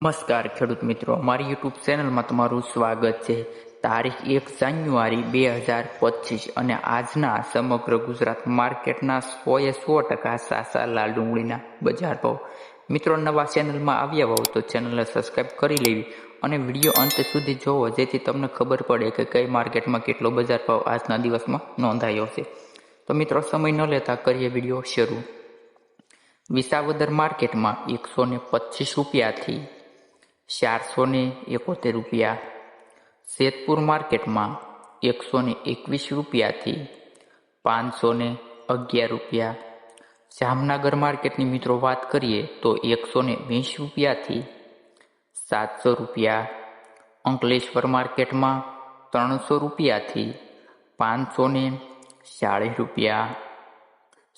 નમસ્કાર ખેડૂત મિત્રો, અમારી યુટ્યુબ ચેનલમાં તમારું સ્વાગત છે। તારીખ 1 જાન્યુઆરી 2025 અને આજના સમગ્ર ગુજરાત માર્કેટના 100% સાચા લાલ ડુંગળીના બજાર ભાવ। મિત્રો, નવા ચેનલમાં આવ્યા હોવ તો ચેનલને સબસ્ક્રાઈબ કરી લેવી અને વિડીયો અંત સુધી જોવો, જેથી તમને ખબર પડે કે કઈ માર્કેટમાં કેટલો બજાર ભાવ આજના દિવસમાં નોંધાયો છે। તો મિત્રો, સમય ન લેતા કરીએ વિડીયો શરૂ। વિસાવદર માર્કેટમાં 125 રૂપિયાથી 471 રૂપિયા, જેતપુર માર્કેટમાં 121 રૂપિયાથી 511 રૂપિયા, જામનગર માર્કેટની મિત્રો વાત કરીએ તો 120 રૂપિયાથી 700 રૂપિયા, અંકલેશ્વર માર્કેટમાં 300 રૂપિયાથી 540 રૂપિયા,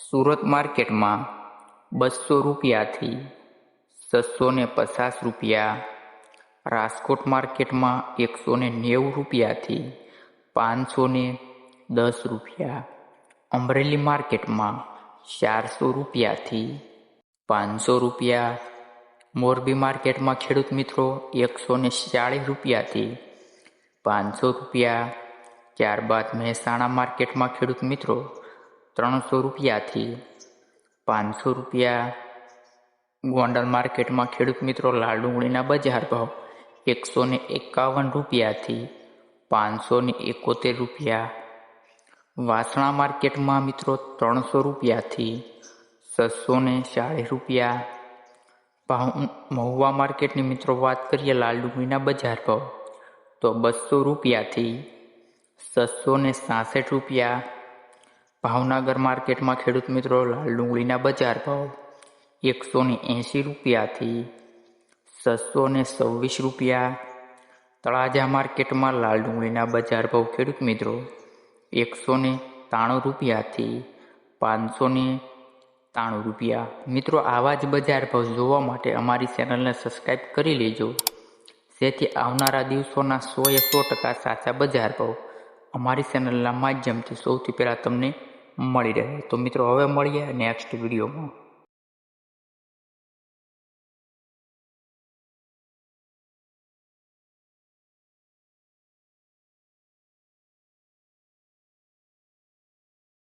સુરત માર્કેટમાં 200 રૂપિયાથી 650 રૂપિયા, રાજકોટ માર્કેટમાં 190 રૂપિયાથી 510 રૂપિયા, અમરેલી માર્કેટમાં 400 રૂપિયાથી 500 રૂપિયા, મોરબી માર્કેટમાં ખેડૂત મિત્રો 140 રૂપિયાથી 500 રૂપિયા, ત્યારબાદ મહેસાણા માર્કેટમાં ખેડૂત મિત્રો 300 રૂપિયાથી 500 રૂપિયા, ગોંડલ માર્કેટમાં ખેડૂત મિત્રો લાલ ડુંગળીના બજાર ભાવ 151 રૂપિયાથી 571 રૂપિયા, વાસણા માર્કેટમાં મિત્રો 300 રૂપિયાથી 640 રૂપિયા, મહુવા માર્કેટની મિત્રો વાત કરીએ લાલ ડુંગળીના બજાર ભાવ તો 200 રૂપિયાથી 666 રૂપિયા, ભાવનગર માર્કેટમાં ખેડૂત મિત્રો લાલ ડુંગળીના બજાર ભાવ 180 રૂપિયાથી 626 રૂપિયા, તળાજા માર્કેટમાં લાલ ડુંગળીના બજાર ભાવ ખેડૂત મિત્રો 193 રૂપિયાથી 593 રૂપિયા। મિત્રો, આવા જ બજાર ભાવ જોવા માટે અમારી ચેનલને સબસ્ક્રાઈબ કરી લેજો, જેથી આવનારા દિવસોના 100% સાચા બજાર ભાવ અમારી ચેનલના માધ્યમથી સૌથી પહેલાં તમને મળી રહે। તો મિત્રો, હવે મળીએ નેક્સ્ટ વિડીયોમાં।